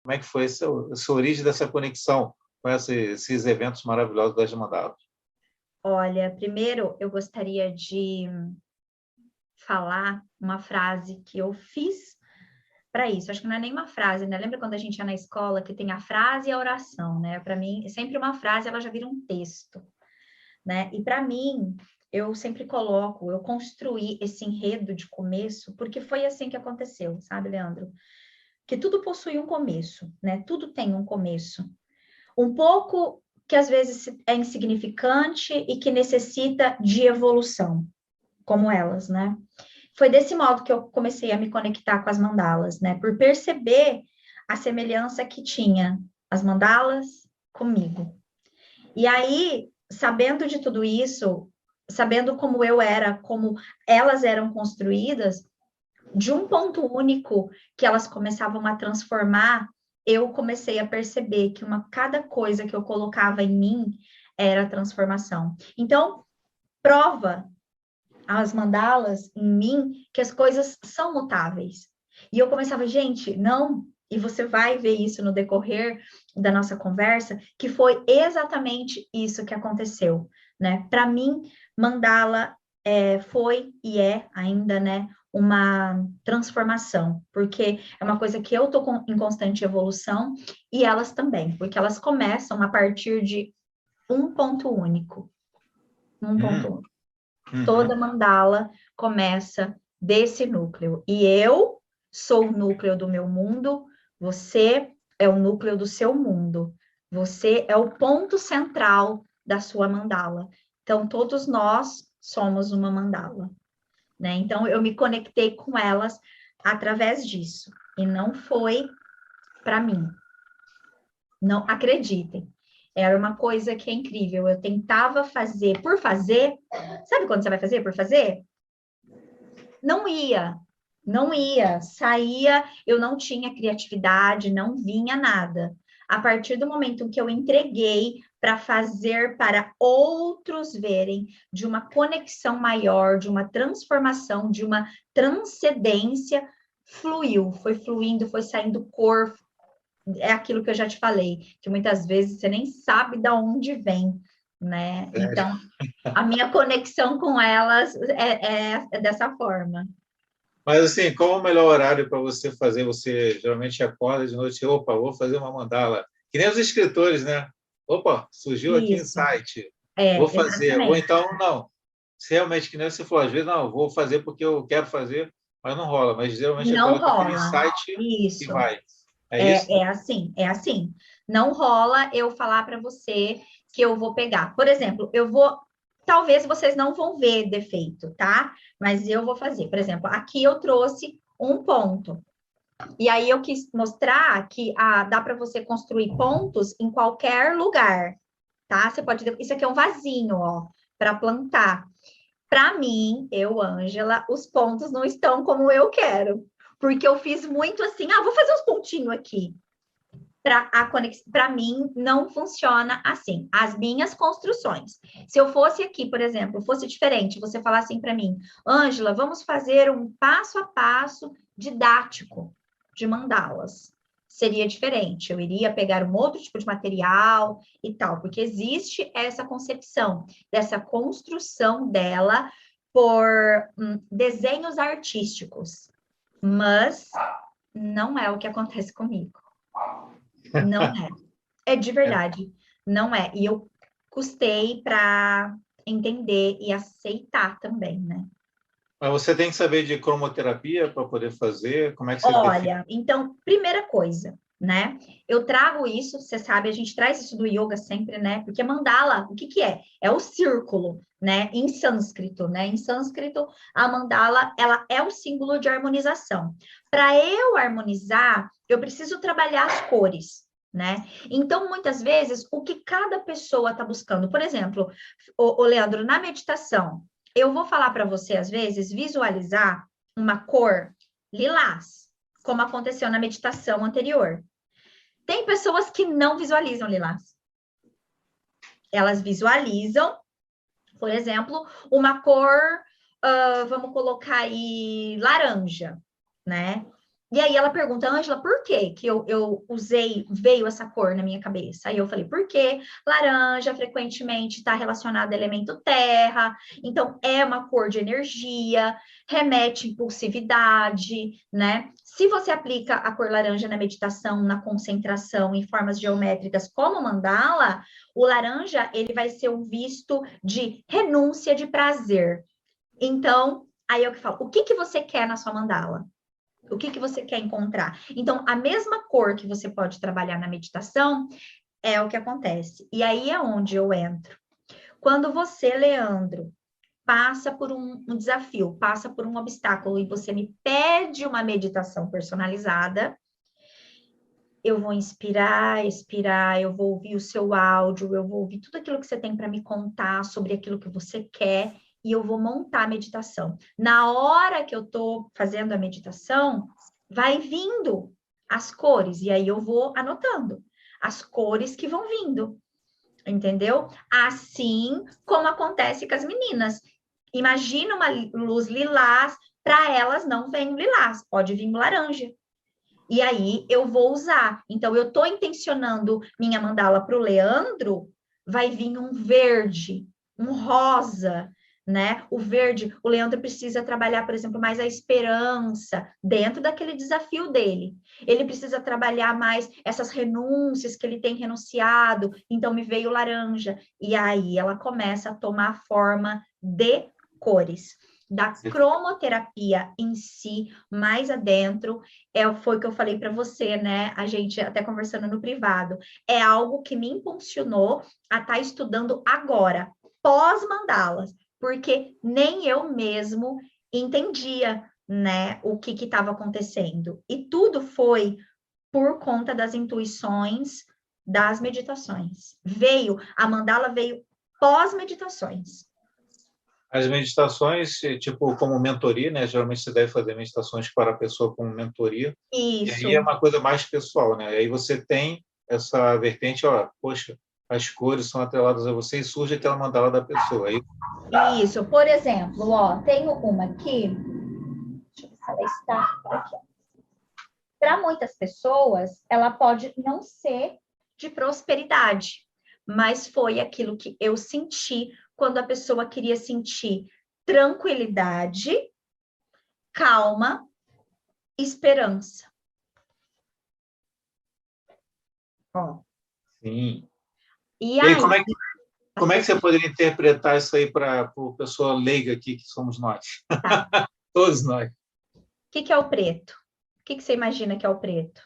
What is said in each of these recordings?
Como é que foi essa origem dessa conexão com esses eventos maravilhosos das mandalas? Olha, primeiro eu gostaria de falar uma frase que eu fiz para isso. Acho que não é nem uma frase, né? Lembra quando a gente ia na escola que tem a frase e a oração, né? Para mim, sempre uma frase ela já vira um texto, né? E para mim, eu sempre coloco, eu construí esse enredo de começo, porque foi assim que aconteceu, sabe, Leandro? Que tudo possui um começo, né? Tudo tem um começo. Um pouco que às vezes é insignificante e que necessita de evolução, como elas, né? Foi desse modo que eu comecei a me conectar com as mandalas, né? Por perceber a semelhança que tinha as mandalas comigo. E aí, sabendo de tudo isso, sabendo como eu era, como elas eram construídas, de um ponto único que elas começavam a transformar, eu comecei a perceber que cada coisa que eu colocava em mim era transformação. Então, prova as mandalas em mim que as coisas são mutáveis. E eu começava, gente, não, e você vai ver isso no decorrer da nossa conversa, que foi exatamente isso que aconteceu, né? Para mim, mandala foi e é ainda, né, uma transformação, porque é uma coisa que eu estou em constante evolução e elas também, porque elas começam a partir de um ponto único. Um ponto único. Toda mandala começa desse núcleo. E eu sou o núcleo do meu mundo, você é o núcleo do seu mundo. Você é o ponto central da sua mandala. Então, todos nós somos uma mandala, né? Então, eu me conectei com elas através disso. E não foi para mim. Não acreditem. Era uma coisa que é incrível. Eu tentava fazer por fazer. Sabe quando você vai fazer por fazer? Não ia, não ia. Saía, eu não tinha criatividade, não vinha nada. A partir do momento que eu entreguei para fazer para outros verem, de uma conexão maior, de uma transformação, de uma transcendência, fluiu, foi fluindo, foi saindo cor, é aquilo que eu já te falei, que muitas vezes você nem sabe de onde vem, né? Então, a minha conexão com elas é dessa forma. Mas, assim, qual o melhor horário para você fazer? Você geralmente acorda de noite, opa, vou fazer uma mandala. Que nem os escritores, né? Opa, surgiu aqui Isso, insight, vou fazer. Ou exatamente. então, não. Se realmente, que nem você falou, às vezes, não, vou fazer porque eu quero fazer, mas não rola. Mas geralmente Não acorda com aquele rola. insight e Isso. vai. É isso? É assim, é assim. Não rola eu falar para você que eu vou pegar. Por exemplo, eu vou. Talvez vocês não vão ver defeito, tá? Mas eu vou fazer. Por exemplo, aqui eu trouxe um ponto. E aí eu quis mostrar que dá para você construir pontos em qualquer lugar, tá? Você pode. Isso aqui é um vasinho, ó, para plantar. Para mim, Ângela, os pontos não estão como eu quero. Porque eu fiz muito assim, vou fazer uns pontinhos aqui. Para mim, não funciona assim. As minhas construções. Se eu fosse aqui, por exemplo, fosse diferente, você falar assim para mim, Ângela, vamos fazer um passo a passo didático de mandalas. Seria diferente. Eu iria pegar um outro tipo de material e tal, porque existe essa concepção dessa construção dela por desenhos artísticos, mas não é o que acontece comigo. Não é. É de verdade. Não é. E eu custei para entender e aceitar também, né? Mas você tem que saber de cromoterapia para poder fazer? Como é que você define? Olha, então, primeira coisa, né? Eu trago isso, você sabe, a gente traz isso do yoga sempre, né? Porque mandala, o que que é? É o círculo, né? Em sânscrito, né? Em sânscrito, a mandala, ela é o símbolo de harmonização. Para eu harmonizar, eu preciso trabalhar as cores, né? Então, muitas vezes, o que cada pessoa está buscando, por exemplo, o Leandro, na meditação, eu vou falar para você, às vezes, visualizar uma cor lilás, como aconteceu na meditação anterior. Tem pessoas que não visualizam lilás. Elas visualizam, por exemplo, uma cor, vamos colocar aí laranja, né? E aí ela pergunta, Ângela, por que eu usei, veio essa cor na minha cabeça? Aí eu falei, porque laranja frequentemente está relacionada ao elemento terra, então é uma cor de energia, remete à impulsividade, né? Se você aplica a cor laranja na meditação, na concentração, em formas geométricas como mandala, o laranja, ele vai ser um visto de renúncia de prazer. Então, aí eu que falo, o que que você quer na sua mandala? O que que você quer encontrar? Então, a mesma cor que você pode trabalhar na meditação é o que acontece. E aí é onde eu entro. Quando você, Leandro, passa por um desafio, passa por um obstáculo e você me pede uma meditação personalizada, eu vou inspirar, expirar, eu vou ouvir o seu áudio, eu vou ouvir tudo aquilo que você tem para me contar sobre aquilo que você quer e eu vou montar a meditação. Na hora que eu estou fazendo a meditação, vai vindo as cores, e aí eu vou anotando as cores que vão vindo, entendeu? Assim como acontece com as meninas. Imagina uma luz lilás, para elas não vem lilás, pode vir laranja. E aí eu vou usar. Então, eu estou intencionando minha mandala para o Leandro, vai vir um verde, um rosa, né? O verde, o Leandro precisa trabalhar, por exemplo, mais a esperança dentro daquele desafio dele. Ele precisa trabalhar mais essas renúncias que ele tem renunciado, então me veio laranja. E aí ela começa a tomar forma de cores. Da cromoterapia em si, mais adentro, foi o que eu falei para você, né? A gente até conversando no privado. É algo que me impulsionou a estar estudando agora, pós-mandalas, porque nem eu mesmo entendia, né, o que estava acontecendo. E tudo foi por conta das intuições das meditações. A mandala veio pós-meditações. As meditações, tipo, como mentoria, né? Geralmente você deve fazer meditações para a pessoa como mentoria. Isso. E aí é uma coisa mais pessoal, né? E aí você tem essa vertente, ó, poxa, as cores são atreladas a você e surge aquela mandala da pessoa. Aí... Isso. Por exemplo, ó, tenho uma aqui. Deixa eu ver se ela está aqui. Para muitas pessoas, ela pode não ser de prosperidade, mas foi aquilo que eu senti quando a pessoa queria sentir tranquilidade, calma, esperança. Ó. Sim. E aí, aí, como é que você poderia interpretar isso aí para a pessoa leiga aqui, que somos nós? tá. Todos nós. O que é o preto? O que você imagina que é o preto?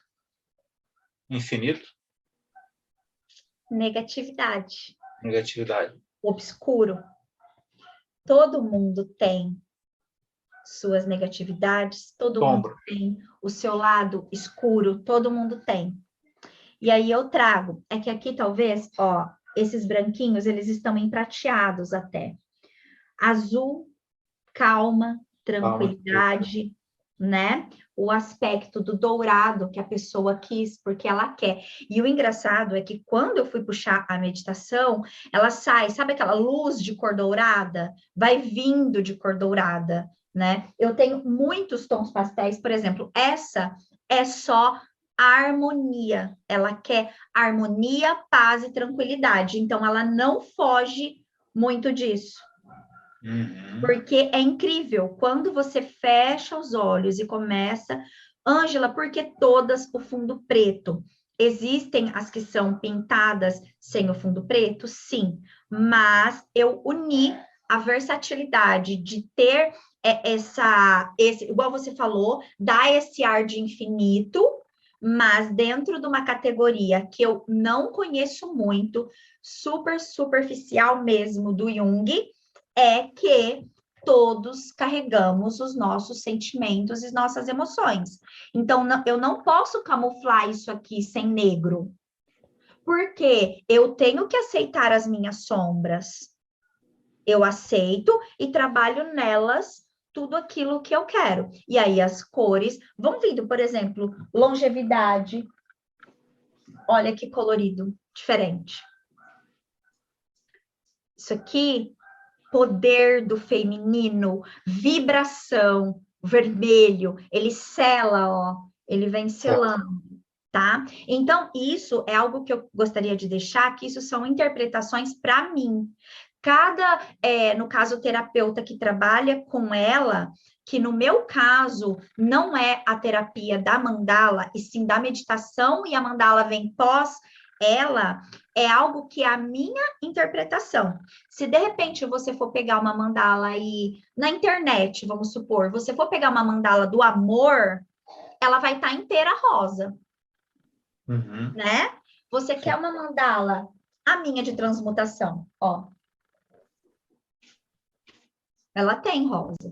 Infinito. Negatividade. Negatividade. Obscuro. Todo mundo tem suas negatividades, todo mundo tem o seu lado escuro, todo mundo tem. E aí eu trago, é que aqui talvez, ó, esses branquinhos, eles estão em prateados até. Azul, calma, tranquilidade, né? O aspecto do dourado que a pessoa quis, porque ela quer. E o engraçado é que quando eu fui puxar a meditação, ela sai, sabe aquela luz de cor dourada? Vai vindo de cor dourada, né? Eu tenho muitos tons pastéis, por exemplo, essa é só harmonia. Ela quer harmonia, paz e tranquilidade. Então, ela não foge muito disso. Porque é incrível, quando você fecha os olhos e começa, Ângela, por que todas o fundo preto? Existem as que são pintadas sem o fundo preto? Sim, mas eu uni a versatilidade de ter igual você falou, dá esse ar de infinito, mas dentro de uma categoria que eu não conheço muito, super superficial mesmo, do Jung, é que todos carregamos os nossos sentimentos e nossas emoções. Então, eu não posso camuflar isso aqui sem negro, porque eu tenho que aceitar as minhas sombras. Eu aceito e trabalho nelas tudo aquilo que eu quero. E aí as cores vão vindo, por exemplo, longevidade. Olha que colorido, diferente. Isso aqui, poder do feminino, vibração, vermelho, ele sela, ó, Ele vem selando, tá? Então, isso é algo que eu gostaria de deixar, que isso são interpretações para mim. No caso, o terapeuta que trabalha com ela, que no meu caso não é a terapia da mandala, e sim da meditação, e a mandala vem pós ela, é algo que é a minha interpretação. Se de repente você for pegar uma mandala aí na internet, vamos supor, você for pegar uma mandala do amor, ela vai estar inteira rosa, né? Você quer uma mandala, a minha de transmutação, ó. Ela tem rosa.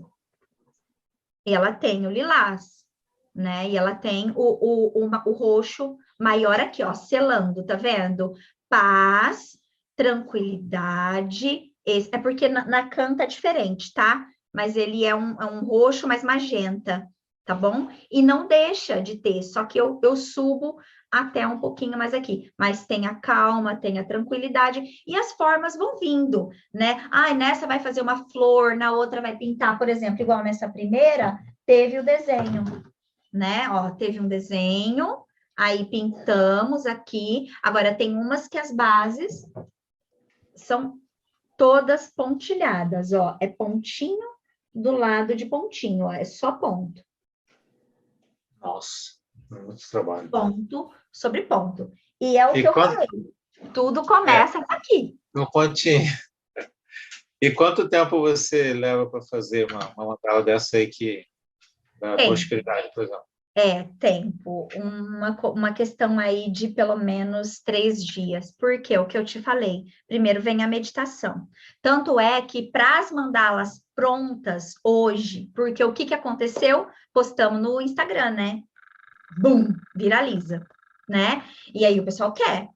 E ela tem o lilás, né? E ela tem o roxo maior aqui, ó, selando, tá vendo? Paz, tranquilidade. É porque na canta é diferente, tá? Mas ele é um roxo mais magenta, tá bom? E não deixa de ter, só que eu subo até um pouquinho mais aqui. Mas tem a calma, tem a tranquilidade, e as formas vão vindo, né? Ah, nessa vai fazer uma flor, na outra vai pintar, por exemplo, igual nessa primeira, teve o desenho, né? Ó, teve um desenho, aí pintamos aqui. Agora, tem umas que as bases são todas pontilhadas, ó. É pontinho do lado de pontinho, ó. É só ponto. Nossa, muito trabalho. Ponto sobre ponto. E é o que eu quando... falei. Tudo começa aqui. No pontinho. E quanto tempo você leva para fazer uma mandala dessa aí que da prosperidade, por exemplo? Tempo. Uma questão aí de pelo menos 3 dias. Porque o que eu te falei, primeiro vem a meditação. Tanto é que para as mandalas prontas hoje, porque o que aconteceu? Postamos no Instagram, né? Bum, viraliza, né? E aí o pessoal quer.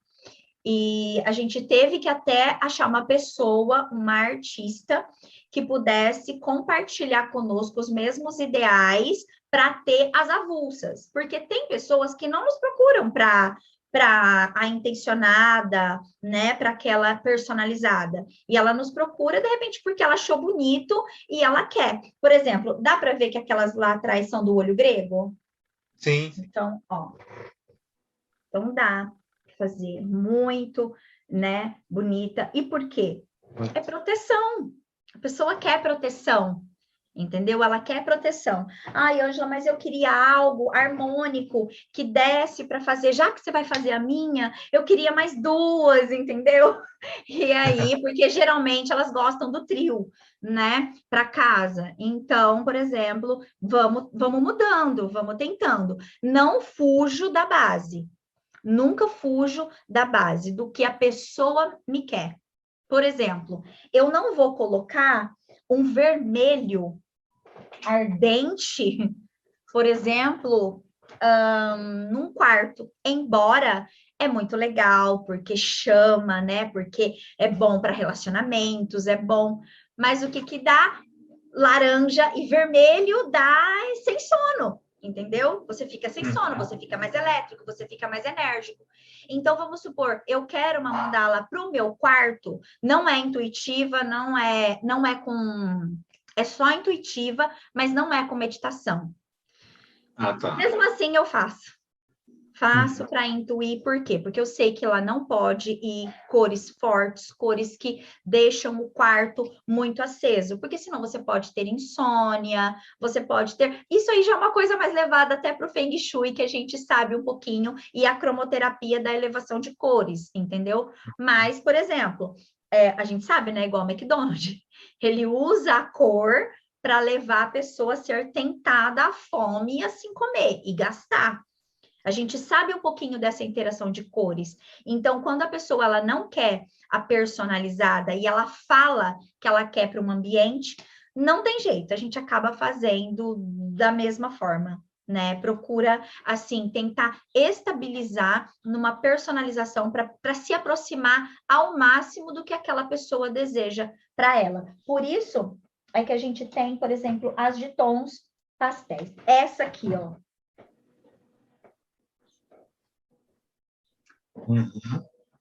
E a gente teve que até achar uma pessoa, uma artista, que pudesse compartilhar conosco os mesmos ideais para ter as avulsas. Porque tem pessoas que não nos procuram para a intencionada, né, para aquela personalizada. E ela nos procura, de repente, porque ela achou bonito e ela quer. Por exemplo, dá para ver que aquelas lá atrás são do olho grego? Sim. Então, ó. Então dá fazer muito, né, bonita. E por quê? É proteção. A pessoa quer proteção, entendeu? Ela quer proteção. Ai, Ângela, mas eu queria algo harmônico que desse para fazer. Já que você vai fazer a minha, eu queria mais duas, entendeu? E aí, porque geralmente elas gostam do trio, né, para casa. Então, por exemplo, vamos mudando, vamos tentando. Não fujo da base. Nunca fujo da base, do que a pessoa me quer. Por exemplo, eu não vou colocar um vermelho ardente, por exemplo, num quarto, embora é muito legal, porque chama, né? Porque é bom para relacionamentos, é bom. Mas o que dá? Laranja e vermelho dá sem sono, entendeu? Você fica sem sono, você fica mais elétrico, você fica mais enérgico. Então, vamos supor, eu quero uma mandala para o meu quarto, não é intuitiva, não é com... É só intuitiva, mas não é com meditação. Tá. Mesmo assim, eu faço. Faço para intuir, por quê? Porque eu sei que ela não pode ir cores fortes, cores que deixam o quarto muito aceso, porque senão você pode ter insônia, você pode ter... Isso aí já é uma coisa mais levada até para o Feng Shui, que a gente sabe um pouquinho, e a cromoterapia da elevação de cores, entendeu? Mas, por exemplo, a gente sabe, né, igual o McDonald's, ele usa a cor para levar a pessoa a ser tentada à fome e assim comer e gastar. A gente sabe um pouquinho dessa interação de cores. Então, quando a pessoa ela não quer a personalizada e ela fala que ela quer para um ambiente, não tem jeito, a gente acaba fazendo da mesma forma, né? Procura, assim, tentar estabilizar numa personalização para se aproximar ao máximo do que aquela pessoa deseja para ela. Por isso é que a gente tem, por exemplo, as de tons pastéis. Essa aqui, ó.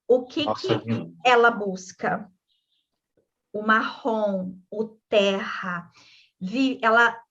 O que ela busca? O marrom, o terra.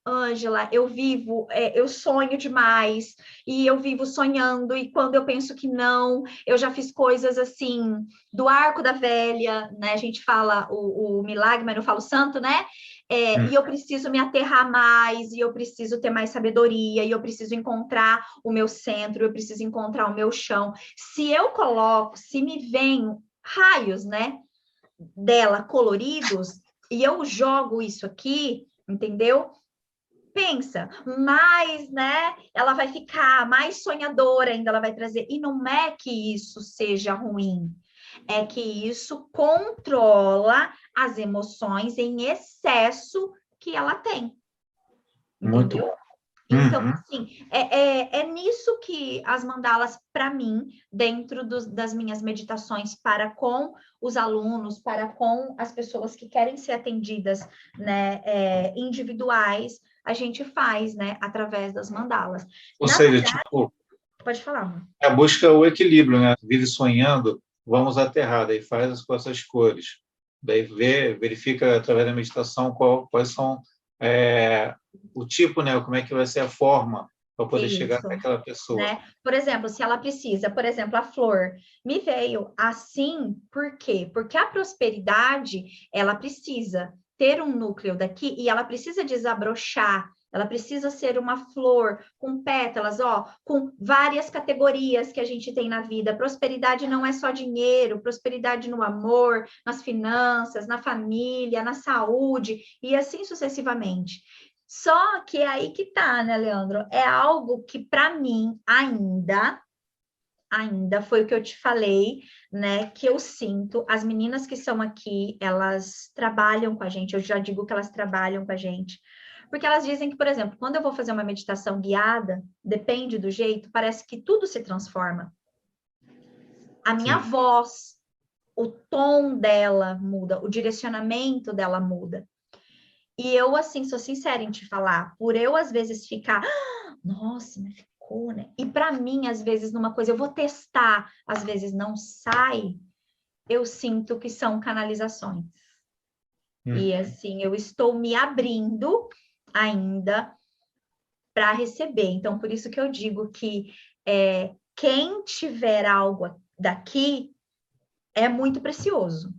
Ângela, eu sonho demais, e eu vivo sonhando, e quando eu penso que não, eu já fiz coisas assim, do arco da velha, né? A gente fala o milagre, mas não fala o santo, né? E eu preciso me aterrar mais, e eu preciso ter mais sabedoria, e eu preciso encontrar o meu centro, eu preciso encontrar o meu chão. Se me vem raios, né, dela coloridos, e eu jogo isso aqui, entendeu? Pensa, mais, né? Ela vai ficar mais sonhadora ainda, ela vai trazer. E não é que isso seja ruim, é que isso controla as emoções em excesso que ela tem, Muito entendeu? bom. Então, assim, é nisso que as mandalas, para mim, dentro das minhas meditações para com os alunos, para com as pessoas que querem ser atendidas, né, individuais, a gente faz, né, através das mandalas. Ou Na seja, verdade, tipo, pode falar, amor. a busca o equilíbrio, né? Vive sonhando, vamos aterrar, daí faz com essas cores. Daí verifica através da meditação quais são o tipo, né? Como é que vai ser a forma para poder chegar Isso, até aquela pessoa. né? Por exemplo, se ela precisa, por exemplo, a flor me veio assim, por quê? Porque a prosperidade, ela precisa ter um núcleo daqui e ela precisa desabrochar, ela precisa ser uma flor com pétalas, ó, com várias categorias que a gente tem na vida. Prosperidade não é só dinheiro, prosperidade no amor, nas finanças, na família, na saúde e assim sucessivamente. Só que é aí que tá, né, Leandro? É algo que, para mim, ainda foi o que eu te falei, né? Que eu sinto. As meninas que são aqui, elas trabalham com a gente, eu já digo que elas trabalham com a gente. Porque elas dizem que, por exemplo, quando eu vou fazer uma meditação guiada, depende do jeito, parece que tudo se transforma. A minha Sim. voz, o tom dela muda, o direcionamento dela muda. E eu, assim, sou sincera em te falar, por eu, às vezes, ficar, nossa, mas ficou, né? E para mim, às vezes, numa coisa, eu vou testar, às vezes não sai, eu sinto que são canalizações. E, assim, eu estou me abrindo ainda para receber. Então, por isso que eu digo que quem tiver algo daqui é muito precioso,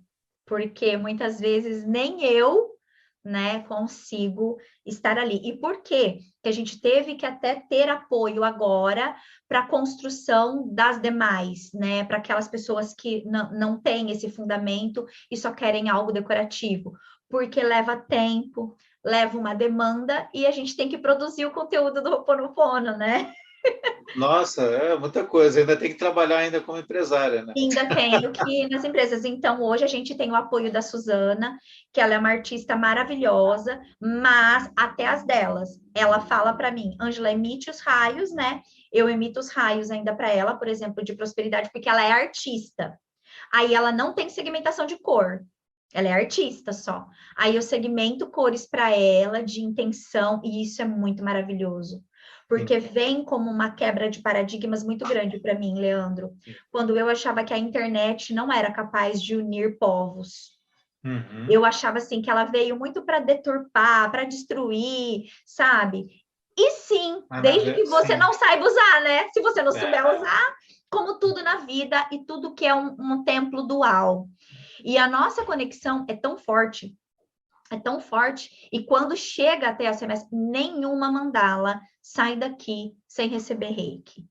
porque muitas vezes nem eu, né, consigo estar ali. E por quê? Que a gente teve que até ter apoio agora para a construção das demais, né, para aquelas pessoas que não têm esse fundamento e só querem algo decorativo, porque leva tempo, leva uma demanda e a gente tem que produzir o conteúdo do Ho'oponopono, né? Nossa, é muita coisa. Ainda tem que trabalhar ainda como empresária, né? Ainda tenho que ir nas empresas. Então, hoje a gente tem o apoio da Suzana, que ela é uma artista maravilhosa, mas até as delas, ela fala para mim, Ângela, emite os raios, né? Eu emito os raios ainda para ela, por exemplo, de prosperidade, porque ela é artista. Aí ela não tem segmentação de cor. Ela é artista só. Aí eu segmento cores para ela de intenção, e isso é muito maravilhoso. Porque vem como uma quebra de paradigmas muito grande para mim, Leandro. Quando eu achava que a internet não era capaz de unir povos. Eu achava assim que ela veio muito para deturpar, para destruir, sabe? E sim, desde que você não saiba usar, né? Se você não souber usar, como tudo na vida e tudo que é um templo dual. E a nossa conexão é tão forte, e quando chega até a semestre, nenhuma mandala sai daqui sem receber reiki.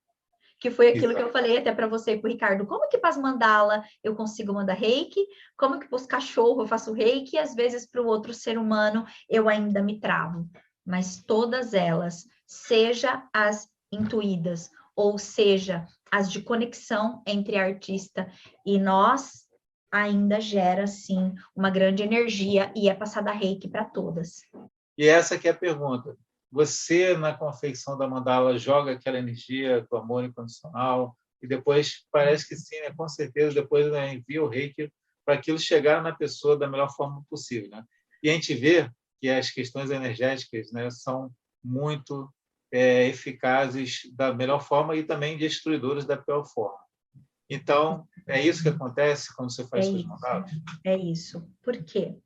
Que foi aquilo que eu falei até para você e para o Ricardo. Como que para as mandala eu consigo mandar reiki? Como que para os cachorros eu faço reiki? E às vezes para o outro ser humano eu ainda me travo. Mas todas elas, seja as intuídas, ou seja, as de conexão entre artista e nós, ainda gera, sim, uma grande energia e é passada reiki para todas. E essa que é a pergunta. Você, na confecção da mandala, joga aquela energia do amor incondicional e depois, parece que sim, né? Com certeza, depois envia o reiki para aquilo chegar na pessoa da melhor forma possível. Né? E a gente vê que as questões energéticas, né, são muito eficazes da melhor forma e também destruidoras da pior forma. Então, é isso que acontece quando você faz suas mandalas? É isso. Por quê?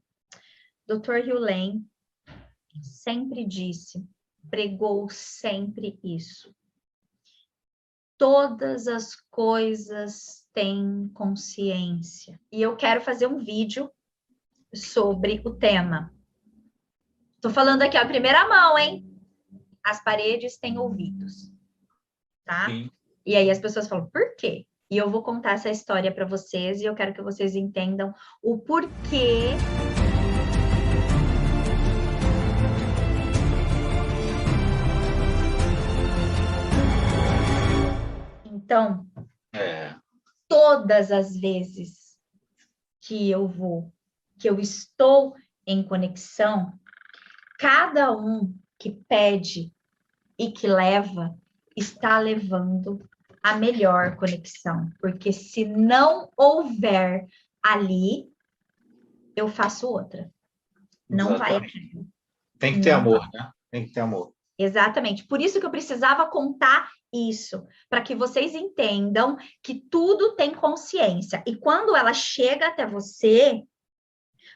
Dr. Hugh Lane, sempre disse, pregou sempre isso. Todas as coisas têm consciência. E eu quero fazer um vídeo sobre o tema. Estou falando aqui a primeira mão, hein? As paredes têm ouvidos, tá? Sim. E aí as pessoas falam, por quê? E eu vou contar essa história para vocês e eu quero que vocês entendam o porquê. Então, todas as vezes que eu estou em conexão, cada um que pede e que leva, está levando a melhor conexão. Porque se não houver ali, eu faço outra. Não vai aqui. Tem que ter amor, né? Tem que ter amor. Exatamente. Por isso que eu precisava contar isso, para que vocês entendam que tudo tem consciência. E quando ela chega até você,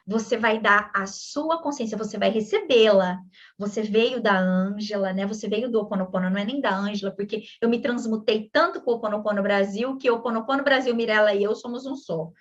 você vai dar a sua consciência, você vai recebê-la. Você veio da Ângela, né? Você veio do Ho Oponopono, não é nem da Ângela, porque eu me transmutei tanto com o Ho Oponopono Brasil, que o Ho Oponopono Brasil, Mirella e eu somos um só.